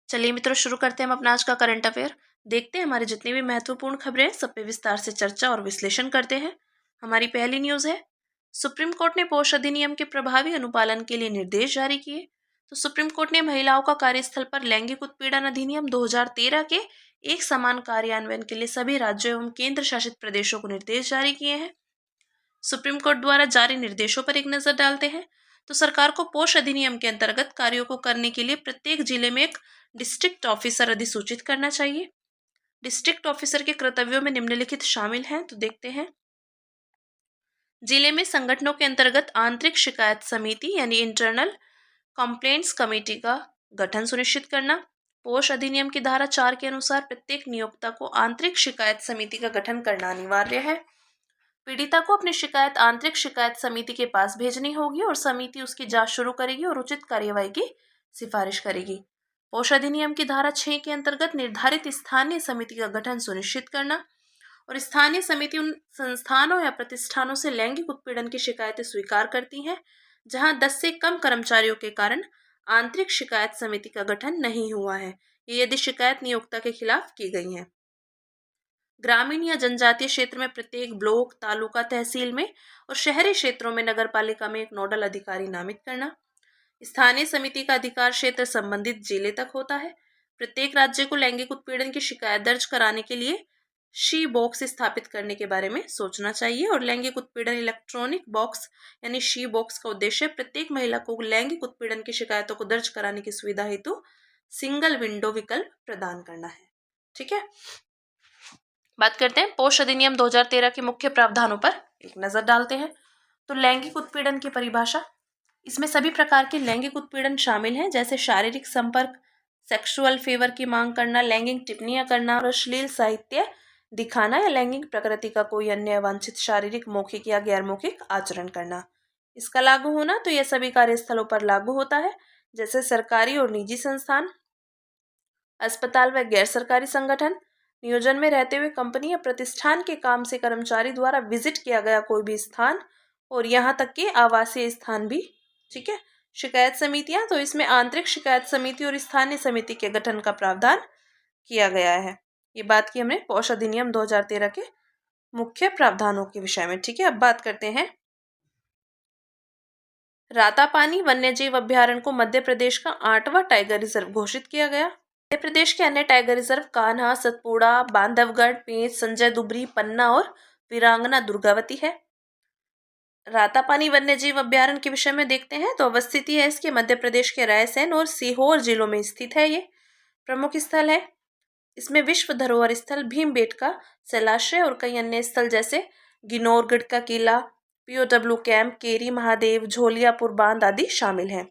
चलिए मित्रों, शुरू करते हैं हम अपना आज का करंट अफेयर। देखते हैं हमारी जितनी भी महत्वपूर्ण खबरें हैं सब पे विस्तार से चर्चा और विश्लेषण करते हैं। हमारी पहली न्यूज है, सुप्रीम कोर्ट ने पोक्सो अधिनियम के प्रभावी अनुपालन के लिए निर्देश जारी किए। तो सुप्रीम कोर्ट ने महिलाओं का कार्यस्थल पर लैंगिक उत्पीड़न अधिनियम 2013 के एक समान कार्यान्वयन के लिए सभी राज्यों एवं केंद्र शासित प्रदेशों को निर्देश जारी किए हैं। सुप्रीम कोर्ट द्वारा जारी निर्देशों पर एक नजर डालते हैं। तो सरकार को पोक्सो अधिनियम के अंतर्गत कार्यों को करने के लिए प्रत्येक जिले में एक डिस्ट्रिक्ट ऑफिसर अधिसूचित करना चाहिए। डिस्ट्रिक्ट ऑफिसर के कर्तव्यों में निम्नलिखित शामिल हैं, तो देखते हैं। जिले में संगठनों के अंतर्गत आंतरिक शिकायत समिति यानी इंटरनल कंप्लेंट्स कमेटी का गठन सुनिश्चित करना। पोक्सो अधिनियम की धारा 4 के अनुसार प्रत्येक नियोक्ता को आंतरिक शिकायत समिति का गठन करना अनिवार्य है। पीड़िता को अपनी शिकायत आंतरिक शिकायत समिति के पास भेजनी होगी और समिति उसकी जांच शुरू करेगी और उचित कार्यवाही की सिफारिश करेगी। पोक्सो अधिनियम की धारा 6 के अंतर्गत निर्धारित स्थानीय समिति का गठन सुनिश्चित करना। और स्थानीय समिति उन संस्थानों या प्रतिष्ठानों से लैंगिक उत्पीड़न की शिकायतें स्वीकार करती हैं जहां 10 से कम कर्मचारियों के कारण आंतरिक शिकायत समिति का गठन नहीं हुआ है, ये यदि शिकायत नियोक्ता के खिलाफ की गई है। ग्रामीण या जनजातीय क्षेत्र में प्रत्येक ब्लॉक, तालुका, तहसील में और शहरी क्षेत्रों में नगरपालिका में एक नोडल अधिकारी नामित करना। स्थानीय समिति का अधिकार क्षेत्र संबंधित जिले तक होता है। प्रत्येक राज्य को लैंगिक उत्पीड़न की शिकायत दर्ज कराने के लिए शी बॉक्स स्थापित करने के बारे में सोचना चाहिए। और लैंगिक उत्पीड़न इलेक्ट्रॉनिक बॉक्स यानी शी बॉक्स का उद्देश्य प्रत्येक महिला को लैंगिक उत्पीड़न की शिकायतों को दर्ज कराने की सुविधा हेतु सिंगल विंडो विकल्प प्रदान करना है। ठीक है, बात करते हैं पोक्सो अधिनियम 2013 के मुख्य प्रावधानों पर एक नजर डालते हैं। तो लैंगिक उत्पीड़न की परिभाषा, इसमें सभी प्रकार के लैंगिक उत्पीड़न शामिल हैं, जैसे शारीरिक संपर्क, सेक्सुअल फेवर की मांग करना, लैंगिक टिप्पणियां करना और अश्लील साहित्य दिखाना या लैंगिक प्रकृति का कोई अन्य अवांछित शारीरिक, मौखिक या गैर मौखिक आचरण करना। इसका लागू होना तो यह सभी कार्यस्थलों पर लागू होता है, जैसे सरकारी और निजी संस्थान, अस्पताल व गैर सरकारी संगठन, नियोजन में रहते हुए कंपनी या प्रतिष्ठान के काम से कर्मचारी द्वारा विजिट किया गया कोई भी स्थान और यहाँ तक कि आवासीय स्थान भी। ठीक है, शिकायत समितियां, तो इसमें आंतरिक शिकायत समिति और स्थानीय समिति के गठन का प्रावधान किया गया है। ये बात की हमने पोक्सो अधिनियम 2013 के मुख्य प्रावधानों के विषय में। ठीक है, अब बात करते हैं। रातापानी वन्यजीव अभ्यारण्य को मध्य प्रदेश का 8वां टाइगर रिजर्व घोषित किया गया। मध्य प्रदेश के अन्य टाइगर रिजर्व कान्हा, सतपुड़ा, बांधवगढ़, पेंच, संजय दुबरी, पन्ना और वीरांगना दुर्गावती है। रातापानी वन्यजीव अभ्यारण्य के विषय में देखते हैं, तो अवस्थिति है इसके मध्य प्रदेश के रायसेन और सीहोर जिलों में स्थित है। ये प्रमुख स्थल है। इसमें विश्व धरोहर स्थल भीमबेटका शैलाश्रय और कई अन्य स्थल जैसे गिनौरगढ़ का किला, पीओडब्ल्यू कैंप, केरी महादेव, झोलियापुर बांध आदि शामिल हैं।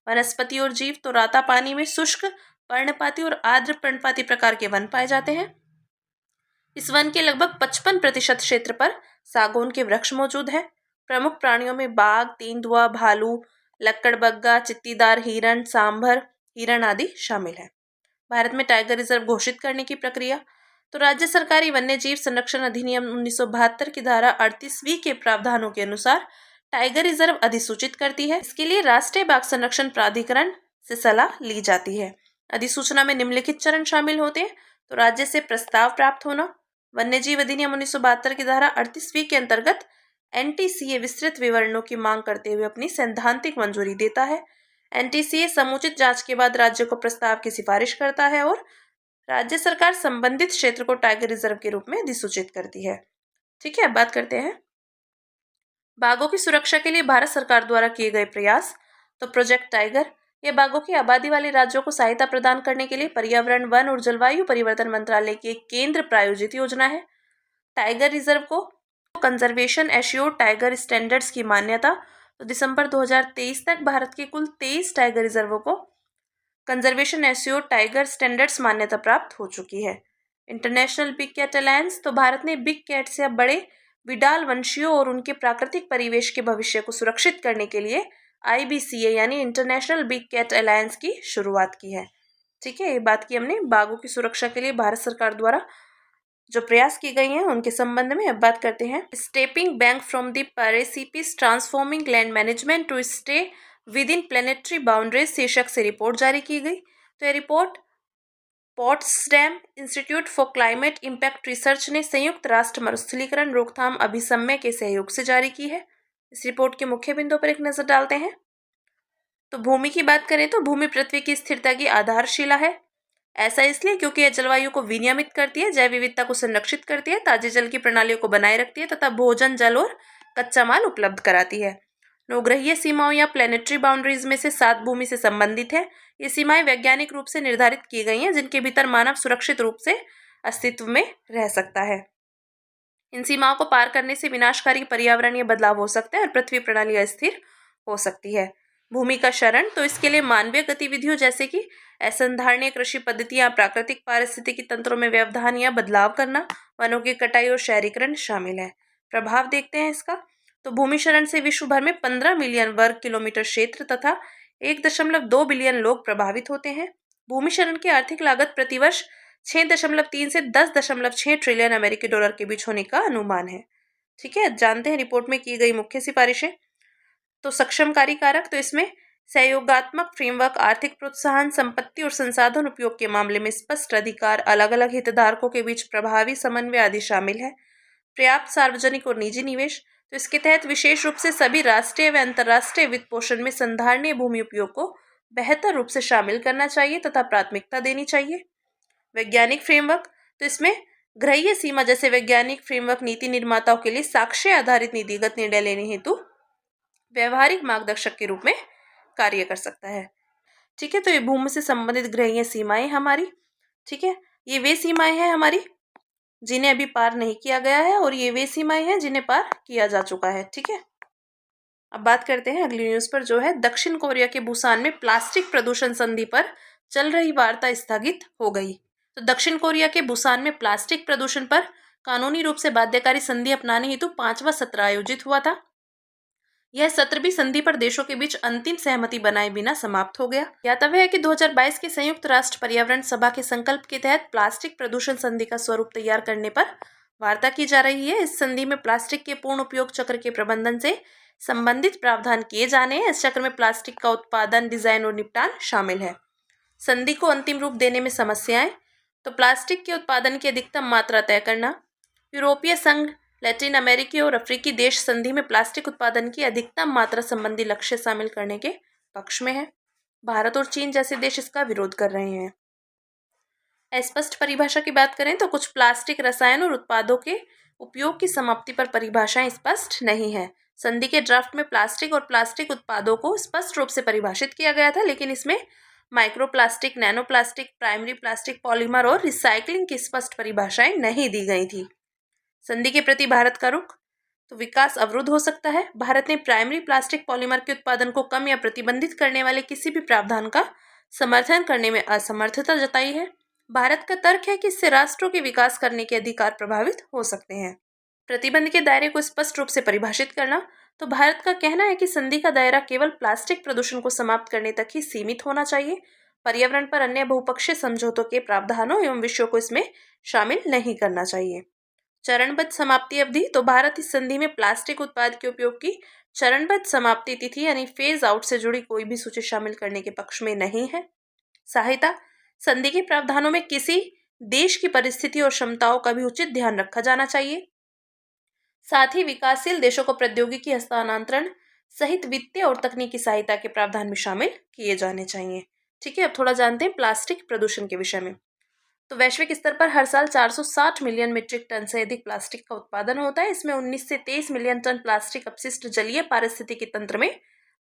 वनस्पति और जीव, तो रातापानी में शुष्क पर्णपाती और आर्द्र पर्णपाती प्रकार के वन पाए जाते हैं। इस वन के लगभग 55% क्षेत्र पर सागौन के वृक्ष मौजूद हैं। प्रमुख प्राणियों में बाघ, तेंदुआ, भालू, लक्कड़बग्गा, चित्तीदार हिरण, सांभर हिरण आदि शामिल है। भारत में टाइगर रिजर्व घोषित करने की प्रक्रिया, तो राज्य सरकारी वन्य जीव संरक्षण अधिनियम 1972 की धारा 38वीं के प्रावधानों के अनुसार टाइगर रिजर्व अधिसूचित करती है। इसके लिए राष्ट्रीय बाघ संरक्षण प्राधिकरण से सलाह ली जाती है। अधिसूचना में निम्नलिखित चरण शामिल होते हैं, तो राज्य से प्रस्ताव प्राप्त होना, वन्य जीव अधिनियम 1972 की धारा 38वीं के अंतर्गत एनटीसीए विस्तृत विवरणों की मांग करते हुए अपनी सैद्धांतिक मंजूरी देता है। एनटीसीए समुचित जांच के बाद राज्य को प्रस्ताव की सिफारिश करता है और राज्य सरकार संबंधित क्षेत्र को टाइगर रिजर्व के रूप में अधिसूचित करती है। ठीक है, बात करते हैं बाघों की सुरक्षा के लिए भारत सरकार द्वारा किए गए प्रयास। तो प्रोजेक्ट टाइगर, यह बाघों की आबादी वाले राज्यों को सहायता प्रदान करने के लिए पर्यावरण, वन और जलवायु परिवर्तन मंत्रालय की एक केंद्र प्रायोजित योजना है। टाइगर रिजर्व को कंजर्वेशन एश्योर्ड टाइगर स्टैंडर्ड्स की मान्यता, तो दिसंबर 2023 तक भारत के कुल 23 टाइगर रिजर्वों को कंजर्वेशन एश्योर्ड टाइगर स्टैंडर्ड्स मान्यता प्राप्त हो चुकी है। इंटरनेशनल बिग कैट अलायंस, तो भारत ने बिग कैट्स या बड़े विडाल वंशियों और उनके प्राकृतिक परिवेश के भविष्य को सुरक्षित करने के लिए IBCA यानी इंटरनेशनल बिग कैट अलायंस की शुरुआत की है। ठीक है, ये बात की हमने बाघों की सुरक्षा के लिए भारत सरकार द्वारा जो प्रयास किए गए हैं उनके संबंध में। अब बात करते हैं stepping back from the precipice transforming land management to stay within planetary boundaries शीर्षक से रिपोर्ट जारी की गई। तो यह report Potsdam Institute for Climate Impact Research ने संयुक्त राष्ट्र मरुस्थलीकरण रोकथाम अभिसमय के सहयोग से जारी की है। इस रिपोर्ट के मुख्य बिंदुओं पर एक नजर डालते हैं। तो भूमि की बात करें तो भूमि पृथ्वी की स्थिरता की आधारशिला है। ऐसा इसलिए क्योंकि यह जलवायु को विनियमित करती है, जैव विविधता को संरक्षित करती है, ताजे जल की प्रणालियों को बनाए रखती है तथा भोजन, जल और कच्चा माल उपलब्ध कराती है। नौग्रहीय सीमाओं या प्लेनेटरी बाउंड्रीज में से 7 भूमि से संबंधित है। ये सीमाएं वैज्ञानिक रूप से निर्धारित की गई हैं, जिनके भीतर मानव सुरक्षित रूप से अस्तित्व में रह सकता है। इन सीमाओं को पार करने से विनाशकारी पर्यावरणीय बदलाव हो सकते हैं और पृथ्वी प्रणाली अस्थिर हो सकती है। भूमि का क्षरण, तो इसके लिए मानवीय गतिविधियों जैसे कि असंधारणीय कृषि पद्धतियां, प्राकृतिक पारिस्थितिकी तंत्रों में व्यवधान या बदलाव करना, वनों की कटाई और शहरीकरण शामिल है। प्रभाव देखते हैं इसका। तो भूमि क्षरण से विश्व भर में 15 मिलियन वर्ग किलोमीटर क्षेत्र तथा 1.2 बिलियन लोग प्रभावित होते हैं। भूमि क्षरण की आर्थिक लागत प्रतिवर्ष 6.3 से 10.6 ट्रिलियन अमेरिकी डॉलर के बीच होने का अनुमान है। ठीक है, जानते हैं रिपोर्ट में की गई मुख्य सिफारिशें। तो सक्षमकारी कारक, तो इसमें सहयोगात्मक फ्रेमवर्क, आर्थिक प्रोत्साहन, संपत्ति और संसाधन उपयोग के मामले में स्पष्ट अधिकार, अलग अलग हितधारकों के बीच प्रभावी समन्वय आदि शामिल है। पर्याप्त सार्वजनिक और निजी निवेश, तो इसके तहत विशेष रूप से सभी राष्ट्रीय व अंतर्राष्ट्रीय वित्त पोषण में संधारणीय भूमि उपयोग को बेहतर रूप से शामिल करना चाहिए तथा प्राथमिकता देनी चाहिए। वैज्ञानिक फ्रेमवर्क, तो इसमें ग्रहीय सीमा जैसे वैज्ञानिक फ्रेमवर्क नीति निर्माताओं के लिए साक्ष्य आधारित नीतिगत निर्णय लेने हेतु व्यवहारिक मार्गदर्शक के रूप में कार्य कर सकता है। ठीक है, तो ये भूमि से संबंधित ग्रहीय सीमाएं हमारी। ठीक है, ये वे सीमाएं हैं हमारी जिन्हें अभी पार नहीं किया गया है और ये वे सीमाएं हैं जिन्हें पार किया जा चुका है। ठीक है, अब बात करते हैं अगली न्यूज पर, जो है दक्षिण कोरिया के बुसान में प्लास्टिक प्रदूषण संधि पर चल रही वार्ता स्थगित हो गई। तो दक्षिण कोरिया के बुसान में प्लास्टिक प्रदूषण पर कानूनी रूप से बाध्यकारी संधि अपनाने हेतु 5वां सत्र आयोजित हुआ था। यह सत्र भी संधि पर देशों के बीच अंतिम सहमति बनाए बिना समाप्त हो गया। ज्ञातव्य है कि 2022 के संयुक्त राष्ट्र पर्यावरण सभा के संकल्प के तहत प्लास्टिक प्रदूषण संधि का स्वरूप तैयार करने पर वार्ता की जा रही है। इस संधि में प्लास्टिक के पूर्ण उपयोग चक्र के प्रबंधन से संबंधित प्रावधान किए जाने हैं। इस चक्र में प्लास्टिक का उत्पादन, डिजाइन और निपटान शामिल है। संधि को अंतिम रूप देने में समस्याएं, तो प्लास्टिक के उत्पादन की अधिकतम मात्रा तय करना। यूरोपीय संघ, लैटिन अमेरिकी और अफ्रीकी देश संधि में प्लास्टिक उत्पादन की अधिकतम मात्रा संबंधी लक्ष्य शामिल करने के पक्ष में है। भारत और चीन जैसे देश इसका विरोध कर रहे हैं। अस्पष्ट परिभाषा की बात करें तो कुछ प्लास्टिक रसायन और उत्पादों के उपयोग की समाप्ति पर परिभाषाएं स्पष्ट नहीं है। संधि के ड्राफ्ट में प्लास्टिक और प्लास्टिक उत्पादों को स्पष्ट रूप से परिभाषित किया गया था, लेकिन इसमें microplastic, nano plastic, primary plastic, polymer और रिसाइकलिंग की स्पष्ट परिभाषाएं नहीं दी गई थी। संधि के प्रति भारत का रुख, तो विकास अवरुद्ध हो सकता है। भारत ने प्राइमरी प्लास्टिक पॉलीमर के उत्पादन को कम या प्रतिबंधित करने वाले किसी भी प्रावधान का समर्थन करने में असमर्थता जताई है। भारत का तर्क है कि इससे राष्ट्रों के विकास करने के अधिकार प्रभावित हो सकते हैं। प्रतिबंध के दायरे को स्पष्ट रूप से परिभाषित करना, तो भारत का कहना है कि संधि का दायरा केवल प्लास्टिक प्रदूषण को समाप्त करने तक ही सीमित होना चाहिए। पर्यावरण पर अन्य बहुपक्षीय समझौतों के प्रावधानों एवं विषयों को इसमें शामिल नहीं करना चाहिए। चरणबद्ध समाप्ति अवधि, तो भारत इस संधि में प्लास्टिक उत्पाद के उपयोग की चरणबद्ध समाप्ति तिथि यानी फेज आउट से जुड़ी कोई भी सूची शामिल करने के पक्ष में नहीं है। सहायता, संधि के प्रावधानों में किसी देश की परिस्थिति और क्षमताओं का भी उचित ध्यान रखा जाना चाहिए। साथ ही विकासशील देशों को प्रौद्योगिकी हस्तांतरण सहित वित्तीय और तकनीकी सहायता के प्रावधान भी शामिल किए जाने चाहिए। ठीक है, अब थोड़ा जानते हैं प्लास्टिक प्रदूषण के विषय में। तो वैश्विक स्तर पर हर साल 460 मिलियन मीट्रिक टन से अधिक प्लास्टिक का उत्पादन होता है। इसमें 19 से 23 मिलियन टन प्लास्टिक अपशिष्ट जलीय पारिस्थितिकी तंत्र में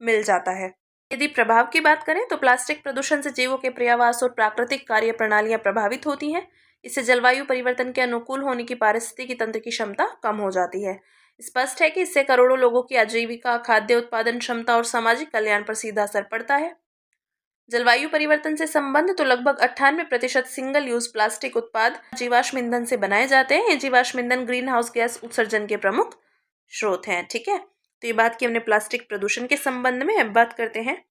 मिल जाता है। यदि प्रभाव की बात करें तो प्लास्टिक प्रदूषण से जीवों के पर्यावास और प्राकृतिक कार्य प्रणालियां प्रभावित होती हैं। इससे जलवायु परिवर्तन के अनुकूल होने की पारिस्थितिकी तंत्र की क्षमता कम हो जाती है। स्पष्ट है कि इससे करोड़ों लोगों की आजीविका, खाद्य उत्पादन क्षमता और सामाजिक कल्याण पर सीधा असर पड़ता है। जलवायु परिवर्तन से संबंध, तो लगभग 98% सिंगल यूज प्लास्टिक उत्पाद जीवाश्म ईंधन से बनाए जाते हैं। ये जीवाश्म ईंधन ग्रीन हाउस गैस उत्सर्जन के प्रमुख स्रोत हैं। ठीक है, तो ये बात की हमने प्लास्टिक प्रदूषण के संबंध में। अब बात करते हैं,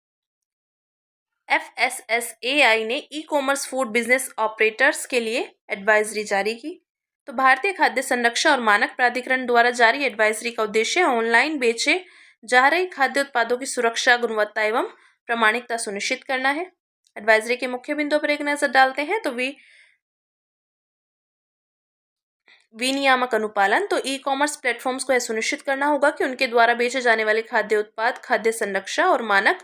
FSSAI ने e commerce food business operators के लिए एडवाइजरी जारी की। तो भारतीय खाद्य संरक्षण और मानक प्राधिकरण द्वारा जारी एडवाइजरी का उद्देश्य ऑनलाइन बेचे जा रहे खाद्य उत्पादों की सुरक्षा, गुणवत्ता एवं प्रामाणिकता सुनिश्चित करना है। एडवाइजरी के मुख्य बिंदुओं पर एक नजर डालते हैं तो विनियामक अनुपालन। तो ई कॉमर्स प्लेटफॉर्म्स को यह सुनिश्चित करना होगा कि उनके द्वारा बेचे जाने वाले खाद्य उत्पाद खाद्य संरक्षा और मानक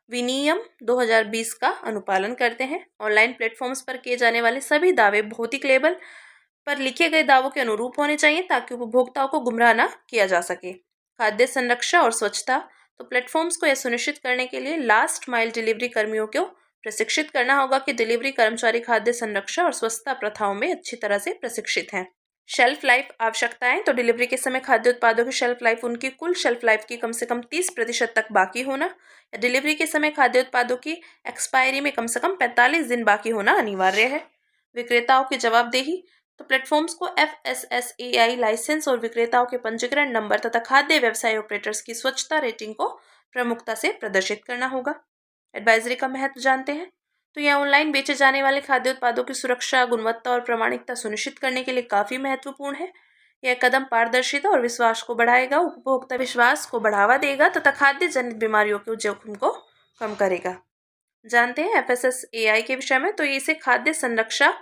विनियम 2020 का अनुपालन करते हैं। ऑनलाइन प्लेटफॉर्म्स पर किए जाने वाले सभी दावे भौतिक लेबल पर लिखे गए दावों के अनुरूप होने चाहिए ताकि उपभोक्ताओं को गुमराह न किया जा सके। खाद्य संरक्षा और स्वच्छता। तो प्लेटफॉर्म्स को यह सुनिश्चित करने के लिए लास्ट माइल डिलीवरी कर्मियों को प्रशिक्षित करना होगा कि डिलीवरी कर्मचारी खाद्य संरक्षा और स्वच्छता प्रथाओं में अच्छी तरह से प्रशिक्षित हैं। शेल्फ लाइफ आवश्यकताएं। तो डिलीवरी के समय खाद्य उत्पादों की शेल्फ लाइफ उनकी कुल शेल्फ लाइफ की कम से कम 30% तक बाकी होना या डिलीवरी के समय खाद्य उत्पादों की एक्सपायरी में कम से कम 45 दिन बाकी होना अनिवार्य है। विक्रेताओं की जवाबदेही। तो प्लेटफॉर्म्स को FSSAI लाइसेंस और विक्रेताओं के पंजीकरण नंबर तथा खाद्य व्यवसाय ऑपरेटर्स की स्वच्छता रेटिंग को प्रमुखता से प्रदर्शित करना होगा। एडवाइजरी का महत्व जानते हैं तो यह ऑनलाइन बेचे जाने वाले खाद्य उत्पादों की सुरक्षा, गुणवत्ता और प्रामाणिकता सुनिश्चित करने के लिए काफी महत्वपूर्ण है। यह कदम पारदर्शिता और विश्वास को बढ़ाएगा, उपभोक्ता विश्वास को बढ़ावा देगा तथा खाद्य जनित बीमारियों के जोखिम को कम करेगा। जानते हैं FSSAI के विषय में। तो इसे खाद्य संरक्षा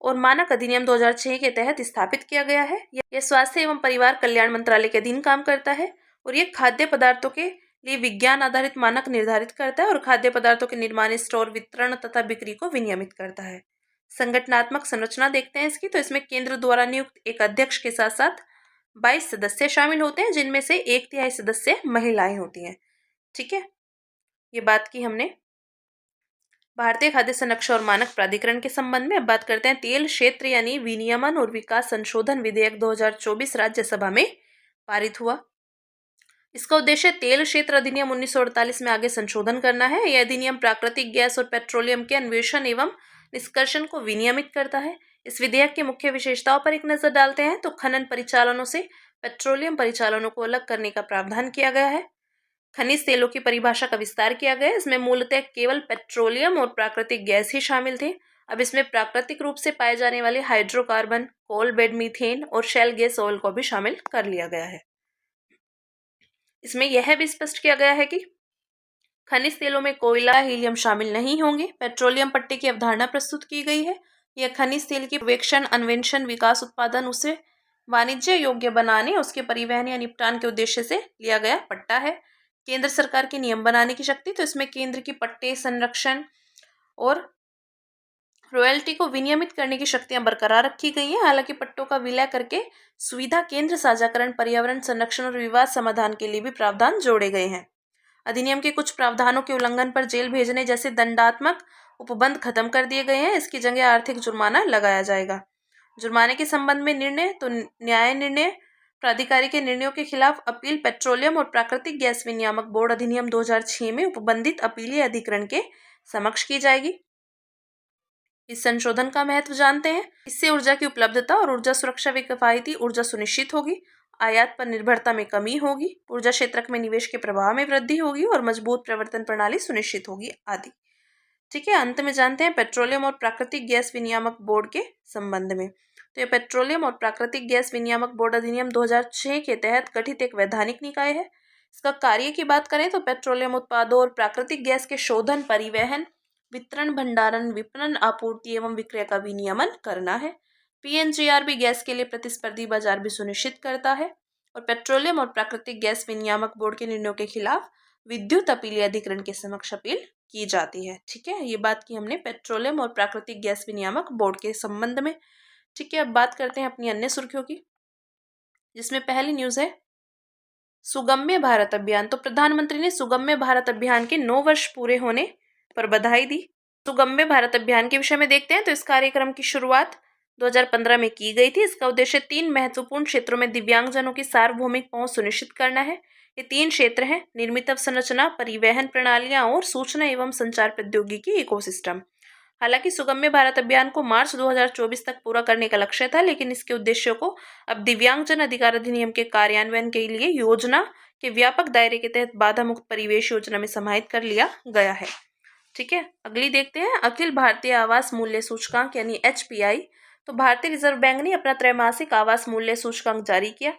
और मानक अधिनियम 2006 के तहत स्थापित किया गया है। यह स्वास्थ्य एवं परिवार कल्याण मंत्रालय के अधीन काम करता है और यह खाद्य पदार्थों के लिए विज्ञान आधारित मानक निर्धारित करता है और खाद्य पदार्थों के निर्माण, स्टोर, वितरण तथा बिक्री को विनियमित करता है। संगठनात्मक संरचना देखते हैं इसकी। तो इसमें केंद्र द्वारा नियुक्त एक अध्यक्ष के साथ साथ 22 सदस्य शामिल होते हैं, जिनमें से 1/3 सदस्य महिलाएं होती हैं। ठीक है, ये बात की हमने भारतीय खाद्य संरक्षण और मानक प्राधिकरण के संबंध में। अब बात करते हैं तेल क्षेत्र यानी विनियमन और विकास संशोधन विधेयक 2024 राज्यसभा में पारित हुआ। इसका उद्देश्य तेल क्षेत्र अधिनियम 1948 में आगे संशोधन करना है। यह अधिनियम प्राकृतिक गैस और पेट्रोलियम के अन्वेषण एवं निष्कर्षण को विनियमित करता है। इस विधेयक की मुख्य विशेषताओं पर एक नजर डालते हैं तो खनन परिचालनों से पेट्रोलियम परिचालनों को अलग करने का प्रावधान किया गया है। खनिज तेलों की परिभाषा का विस्तार किया गया है। इसमें मूलतः केवल पेट्रोलियम और प्राकृतिक गैस ही शामिल थे। अब इसमें प्राकृतिक रूप से पाए जाने वाले हाइड्रोकार्बन, कोल बेड मीथेन और शेल गैस ऑयल को भी शामिल कर लिया गया है। इसमें यह भी स्पष्ट किया गया है कि खनिज तेलों में कोयला, हीलियम शामिल नहीं होंगे। पेट्रोलियम पट्टी की अवधारणा प्रस्तुत की गई है। यह खनिज तेल की पर्यवेक्षण, अन्वेषण, विकास, उत्पादन, उसे वाणिज्य योग्य बनाने, उसके परिवहन या निपटान के उद्देश्य से लिया गया पट्टा है। केंद्र सरकार की नियम बनाने की शक्ति। तो इसमें केंद्र की पट्टे, संरक्षण और रॉयल्टी को विनियमित करने की शक्तियां बरकरार रखी गई हैं। हालांकि पट्टों का विलय करके सुविधा केंद्र साझाकरण, पर्यावरण संरक्षण और विवाद समाधान के लिए भी प्रावधान जोड़े गए हैं। अधिनियम के कुछ प्रावधानों के उल्लंघन पर जेल भेजने जैसे दंडात्मक उपबंध खत्म कर दिए गए हैं। इसकी जगह आर्थिक जुर्माना लगाया जाएगा। जुर्माने के संबंध में निर्णय। तो न्याय निर्णय प्राधिकारी के निर्णयों के खिलाफ अपील पेट्रोलियम और प्राकृतिक गैस विनियामक बोर्ड अधिनियम 2006 में उपबंधित अपीलीय अधिकरण के समक्ष की जाएगी। इस संशोधन का महत्व जानते हैं। इससे ऊर्जा की उपलब्धता और ऊर्जा सुरक्षा व किफायती ऊर्जा सुनिश्चित होगी, आयात पर निर्भरता में कमी होगी, ऊर्जा क्षेत्र में निवेश के प्रवाह में वृद्धि होगी और मजबूत प्रवर्तन प्रणाली सुनिश्चित होगी आदि। ठीक है, अंत में जानते हैं पेट्रोलियम और प्राकृतिक गैस विनियामक बोर्ड के संबंध में। तो यह पेट्रोलियम और प्राकृतिक गैस विनियामक बोर्ड अधिनियम 2006 के तहत गठित एक वैधानिक निकाय है। इसका कार्य की बात करें तो पेट्रोलियम उत्पादों और प्राकृतिक गैस के शोधन, परिवहन, वितरण, भंडारण, विपणन, आपूर्ति एवं विक्रय का विनियमन करना है। PNGRB गैस के लिए प्रतिस्पर्धी बाजार भी सुनिश्चित करता है और पेट्रोलियम और प्राकृतिक गैस विनियामक बोर्ड के निर्णयों के खिलाफ विद्युत अपीलीय अधिकरण के समक्ष अपील की जाती है। ठीक है, ये बात की हमने पेट्रोलियम और प्राकृतिक गैस विनियामक बोर्ड के संबंध में। ठीक है, अब बात करते हैं अपनी अन्य सुर्खियों की, जिसमें पहली न्यूज है सुगम्य भारत अभियान। तो प्रधानमंत्री ने सुगम्य भारत अभियान के 9 वर्ष पूरे होने पर बधाई दी। सुगम्य भारत अभियान के विषय में देखते हैं तो इस कार्यक्रम की शुरुआत 2015 में की गई थी। इसका उद्देश्य 3 महत्वपूर्ण क्षेत्रों में दिव्यांगजनों की सार्वभौमिक पहुंच सुनिश्चित करना है। ये 3 क्षेत्र हैं निर्मित अवसंरचना, परिवहन प्रणालियां और सूचना एवं संचार प्रौद्योगिकी इकोसिस्टम। हालांकि सुगम्य भारत अभियान को मार्च 2024 तक पूरा करने का लक्ष्य था, लेकिन इसके उद्देश्यों को अब दिव्यांगजन अधिकार अधिनियम के कार्यान्वयन के लिए योजना के व्यापक दायरे के तहत बाधा मुक्त परिवेश योजना में समाहित कर लिया गया है। ठीक है, अगली देखते हैं अखिल भारतीय आवास मूल्य सूचकांक यानी HPI। तो भारतीय रिजर्व बैंक ने अपना त्रैमासिक आवास मूल्य सूचकांक जारी किया।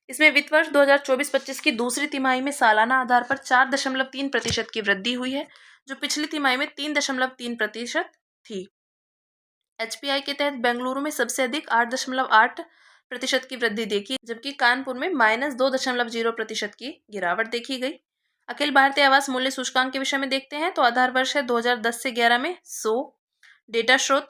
इसमें वित्त वर्ष 2024-25 की दूसरी तिमाही में सालाना आधार पर 4.3% की वृद्धि हुई है, जो पिछली तिमाही में 3.3% थी। एचपीआई के तहत बेंगलुरु में सबसे अधिक 8.8% की वृद्धि देखी, जबकि कानपुर में -2.0% की गिरावट देखी गई। अखिल भारतीय आवास मूल्य सूचकांक के विषय में देखते हैं तो आधार वर्ष है 2010 से 11 में 100। डेटा स्रोत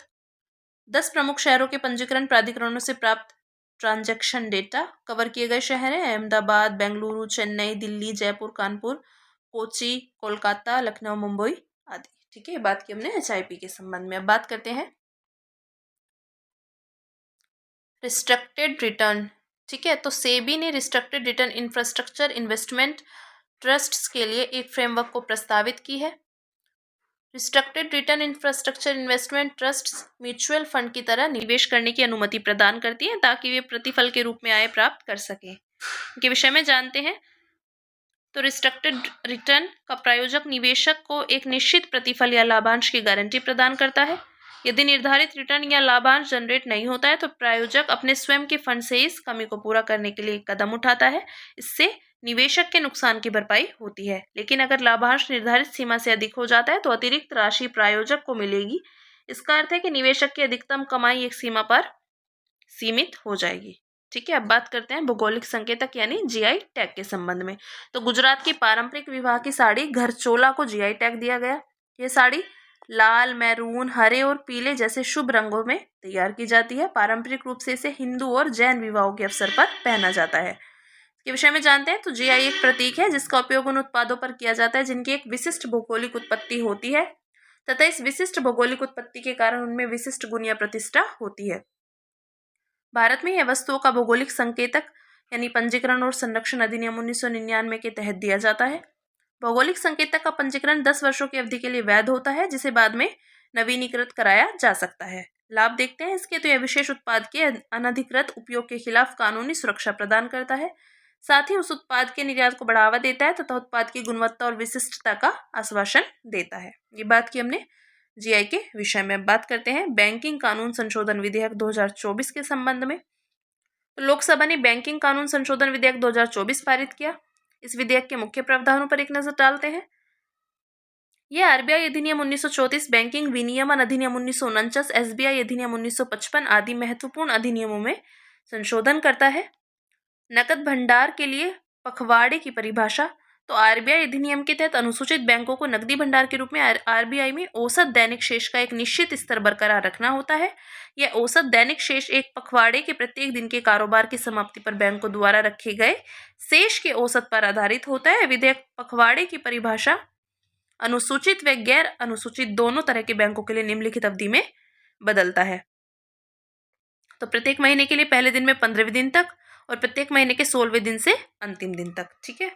10 प्रमुख शहरों के पंजीकरण प्राधिकरणों से प्राप्त ट्रांजैक्शन डेटा। कवर किए गए शहर हैं अहमदाबाद, बेंगलुरु, चेन्नई, दिल्ली, जयपुर, कानपुर, कोची, कोलकाता, लखनऊ, मुंबई आदि। ठीक है, बात की हमने एचआईपी के संबंध में। अब बात करते हैं रिस्ट्रिक्टेड रिटर्न। ठीक है, तो सेबी ने restricted return infrastructure investment trusts के लिए एक फ्रेमवर्क को प्रस्तावित की है। Restricted return infrastructure investment trusts mutual fund की तरह निवेश करने की अनुमति प्रदान करती हैं ताकि वे प्रतिफल के रूप में आय प्राप्त कर सकें। इनके विषय में जानते हैं तो रिस्ट्रिक्टेड रिटर्न का प्रायोजक निवेशक को एक निश्चित प्रतिफल या लाभांश की गारंटी प्रदान करता है। यदि निर्धारित रिटर्न या लाभांश जनरेट नहीं होता है तो प्रायोजक अपने स्वयं के फंड से इस कमी को पूरा करने के लिए एक कदम उठाता है। इससे निवेशक के नुकसान की भरपाई होती है, लेकिन अगर लाभांश निर्धारित सीमा से अधिक हो जाता है तो अतिरिक्त राशि प्रायोजक को मिलेगी। इसका अर्थ है कि निवेशक की अधिकतम कमाई एक सीमा पर सीमित हो जाएगी। ठीक है, अब बात करते हैं भौगोलिक संकेतक यानी जीआई टैग के संबंध में। तो गुजरात की पारंपरिक विवाह की साड़ी घरचोला को जीआई टैग दिया गया। यह साड़ी लाल, मैरून, हरे और पीले जैसे शुभ रंगों में तैयार की जाती है। पारंपरिक रूप से इसे हिंदू और जैन विवाहों के अवसर पर पहना जाता है। के विषय में जानते हैं तो जीआई एक प्रतीक है जिसका उपयोग उन उत्पादों पर किया जाता है जिनकी एक विशिष्ट भौगोलिक उत्पत्ति होती है तथा इस विशिष्ट भौगोलिक उत्पत्ति के कारण उनमें विशिष्ट गुण या प्रतिष्ठा होती है। भारत में यह वस्तुओं का भौगोलिक संकेतक यानी पंजीकरण और संरक्षण अधिनियम 1999 के तहत दिया जाता है। भौगोलिक संकेतक का पंजीकरण 10 वर्षों की अवधि के लिए वैध होता है, जिसे बाद में नवीनीकृत कराया जा सकता है। लाभ देखते हैं इसके तो यह विशेष उत्पाद के अनधिकृत उपयोग के खिलाफ कानूनी सुरक्षा प्रदान करता है, साथ ही उस उत्पाद के निर्यात को बढ़ावा देता है तथा उत्पाद की गुणवत्ता और विशिष्टता का आश्वासन देता है। ये बात की हमने जीआई के विषय में। बात करते हैं बैंकिंग कानून संशोधन विधेयक 2024 के संबंध में। तो लोकसभा ने बैंकिंग कानून संशोधन विधेयक 2024 पारित किया। इस विधेयक के मुख्य प्रावधानों पर एक नजर डालते हैं। यह आरबीआई अधिनियम 1934, बैंकिंग विनियमन अधिनियम 1949, एसबीआई अधिनियम 1955 आदि महत्वपूर्ण अधिनियमों में संशोधन करता है। नकद भंडार के लिए पखवाड़े की परिभाषा। तो आरबीआई अधिनियम के तहत अनुसूचित बैंकों को नकदी भंडार के रूप में आरबीआई में औसत दैनिक शेष का एक निश्चित स्तर बरकरार रखना होता है। यह औसत दैनिक शेष एक पखवाड़े के प्रत्येक दिन के कारोबार की समाप्ति पर बैंकों द्वारा रखे गए शेष के औसत पर आधारित होता है। विधेयक पखवाड़े की परिभाषा अनुसूचित व गैर अनुसूचित दोनों तरह के बैंकों के लिए निम्नलिखित अवधि में बदलता है। तो प्रत्येक महीने के लिए पहले दिन में 15वें दिन तक और प्रत्येक महीने के 16वें दिन से अंतिम दिन तक। ठीक है।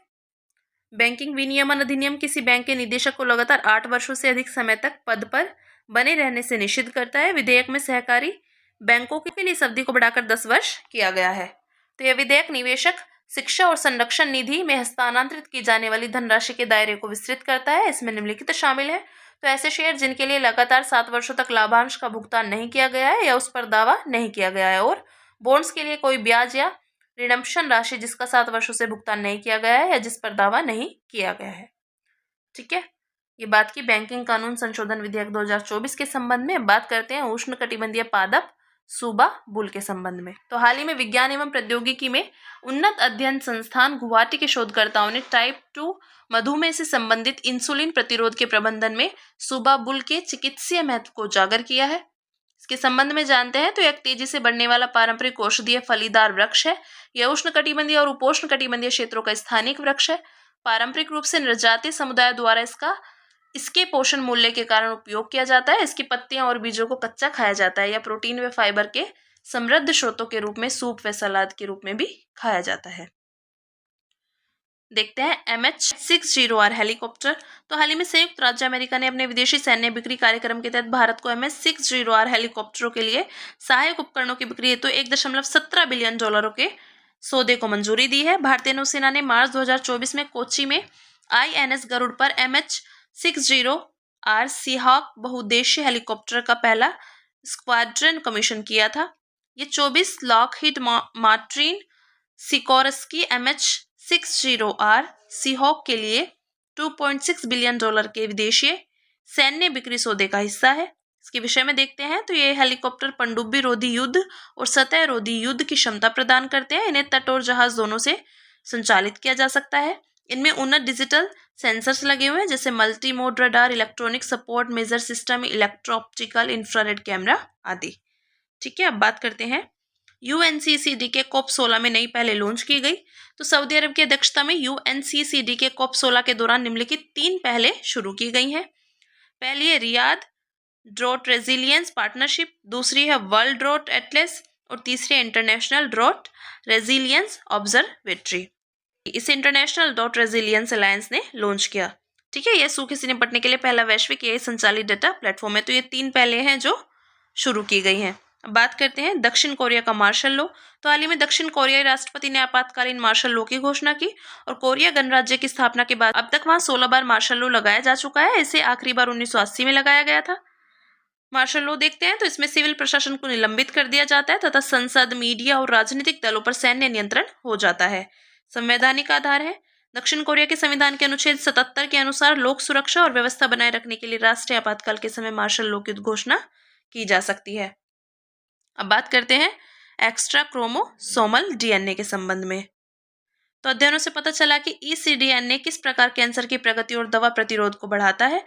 बैंकिंग विनियमन अधिनियम किसी बैंक के निदेशक को लगातार 8 वर्षों से अधिक समय तक पद पर बने रहने से निषिद्ध करता है। विधेयक में सहकारी बैंकों के लिए इस अवधि को बढ़ाकर 10 वर्ष किया गया है। तो यह विधेयक निवेशक, शिक्षा और संरक्षण निधि में हस्तांतरित की जाने वाली धनराशि के दायरे को विस्तृत करता है। इसमें निम्नलिखित शामिल है। तो ऐसे शेयर जिनके लिए लगातार 7 वर्षों तक लाभांश का भुगतान नहीं किया गया है या उस पर दावा नहीं किया गया है, और बॉन्ड्स के लिए कोई ब्याज या रिडम्पशन राशि जिसका 7 वर्षों से भुगतान नहीं किया गया है या जिस पर दावा नहीं किया गया है। ठीक है, ये बात की बैंकिंग कानून संशोधन विधेयक 2024 के संबंध में। बात करते हैं उष्ण कटिबंधीय पादप सूबा बुल के संबंध में। तो हाल ही में विज्ञान एवं प्रौद्योगिकी में उन्नत अध्ययन संस्थान गुवाहाटी के शोधकर्ताओं ने टाइप 2 मधुमेह से संबंधित इंसुलिन प्रतिरोध के प्रबंधन में सूबा बुल के चिकित्सीय महत्व को उजागर किया है। इसके संबंध में जानते हैं तो एक तेजी से बढ़ने वाला पारंपरिक औषधीय फलीदार वृक्ष है। यह उष्ण कटिबंधीय और उपोष्ण कटिबंधीय क्षेत्रों का स्थानिक वृक्ष है। पारंपरिक रूप से नृजातीय समुदाय द्वारा इसके पोषण मूल्य के कारण उपयोग किया जाता है। इसकी पत्तियां और बीजों को कच्चा खाया जाता है या प्रोटीन व फाइबर के समृद्ध स्रोतों के रूप में सूप व सलाद के रूप में भी खाया जाता है। देखते हैं MH-60R हेलीकॉप्टर। तो हाल ही में संयुक्त राज्य अमेरिका ने अपने विदेशी सैन्य बिक्री कार्यक्रम के तहत भारत को MH-60R हेलीकॉप्टरों के लिए सहायक उपकरणों की बिक्री हेतु $1.17 बिलियन के सौदे को मंजूरी दी है। भारतीय नौसेना ने मार्च 2024 में कोच्चि में INS गरुड़ पर MH-60R सीहॉक बहुउद्देशीय हेलीकॉप्टर का पहला स्क्वाड्रन कमीशन किया था। ये 24 Lockheed Martin Sikorsky MH-60R Seahawk के लिए $2.6 बिलियन के विदेशी सैन्य बिक्री सौदे का हिस्सा है। इसके विषय में देखते हैं तो ये हेलीकॉप्टर पनडुब्बी रोधी युद्ध और सतह रोधी युद्ध की क्षमता प्रदान करते हैं। इन्हें तट और जहाज दोनों से संचालित किया जा सकता है। इनमें उन्नत डिजिटल सेंसर्स लगे हुए हैं, जैसे multi mode radar, electronic support measure system, electro optical infrared camera आदि। ठीक है, अब बात करते हैं यूएनसीसीडी के COP16 में नई पहले लॉन्च की गई। तो सऊदी अरब की अध्यक्षता में यूएनसीसीडी के COP16 के दौरान निम्नलिखित 3 पहले शुरू की गई हैं। पहली है रियाद ड्रॉट रेजिलियंस पार्टनरशिप, दूसरी है वर्ल्ड ड्रॉट एटलस और तीसरी है इंटरनेशनल ड्रॉट रेजिलियंस ऑब्जर्वेटरी। इसे इंटरनेशनल ड्रॉट रेजिलियंस अलायंस ने लॉन्च किया। ठीक है, यह सूखे से निपटने के लिए पहला वैश्विक एआई संचालित डेटा प्लेटफॉर्म है। तो ये 3 पहले हैं जो शुरू की गई हैं। अब बात करते हैं दक्षिण कोरिया का मार्शल लॉ। तो हाल ही में दक्षिण कोरियाई राष्ट्रपति ने आपातकालीन मार्शल लॉ की घोषणा की और कोरिया गणराज्य की स्थापना के बाद अब तक वहां 16 बार मार्शल लॉ लगाया जा चुका है। इसे आखिरी बार 1980 में लगाया गया था। मार्शल लॉ देखते हैं तो इसमें सिविल प्रशासन को निलंबित कर दिया जाता है तथा संसद, मीडिया और राजनीतिक दलों पर सैन्य नियंत्रण हो जाता है। संवैधानिक आधार है। दक्षिण कोरिया के संविधान के अनुच्छेद 77 के अनुसार लोक सुरक्षा और व्यवस्था बनाए रखने के लिए राष्ट्रीय आपातकाल के समय मार्शल लॉ की घोषणा की जा सकती है। अब बात करते हैं एक्स्ट्रा क्रोमोसोमल डीएनए के संबंध में। तो अध्ययनों से पता चला कि ईसीडीएनए किस प्रकार कैंसर की प्रगति और दवा प्रतिरोध को बढ़ाता है।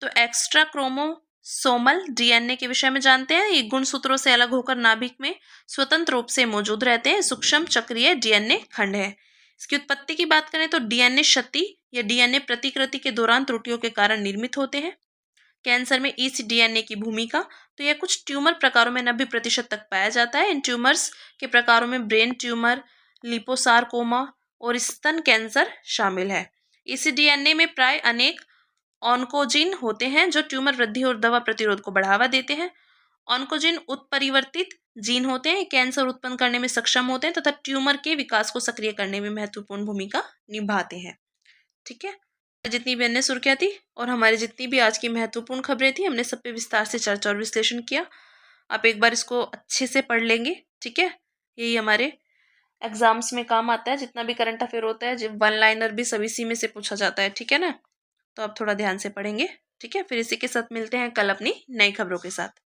तो एक्स्ट्रा क्रोमोसोमल डीएनए के विषय में जानते हैं। ये गुणसूत्रों से अलग होकर नाभिक में स्वतंत्र रूप से मौजूद रहते हैं। सूक्ष्म चक्रीय डीएनए खंड है। इसकी उत्पत्ति की बात करें तो डीएनए क्षति या डीएनए प्रतिकृति के दौरान त्रुटियों के कारण निर्मित होते हैं। कैंसर में ईसीडीएनए की भूमिका, तो यह कुछ ट्यूमर प्रकारों में 90% तक पाया जाता है। इन ट्यूमर्स के प्रकारों में ब्रेन ट्यूमर, लिपोसारकोमा और स्तन कैंसर शामिल है। ईसीडीएनए में प्राय अनेक ऑन्कोजीन होते हैं जो ट्यूमर वृद्धि और दवा प्रतिरोध को बढ़ावा देते हैं। ऑन्कोजीन उत्परिवर्तित जीन होते हैं, कैंसर उत्पन्न करने में सक्षम होते हैं तथा ट्यूमर के विकास को सक्रिय करने में महत्वपूर्ण भूमिका निभाते हैं। ठीक है, जितनी भी अन्य सुर्खियां थी और हमारी जितनी भी आज की महत्वपूर्ण खबरें थी, हमने सब पे विस्तार से चर्चा और विश्लेषण किया। आप एक बार इसको अच्छे से पढ़ लेंगे। ठीक है, यही हमारे एग्जाम्स में काम आता है। जितना भी करंट अफेयर होता है, वन लाइनर भी सभी सी में से पूछा जाता है। ठीक है ना, तो आप थोड़ा ध्यान से पढ़ेंगे। ठीक है, फिर इसी के साथ मिलते हैं कल अपनी नई खबरों के साथ।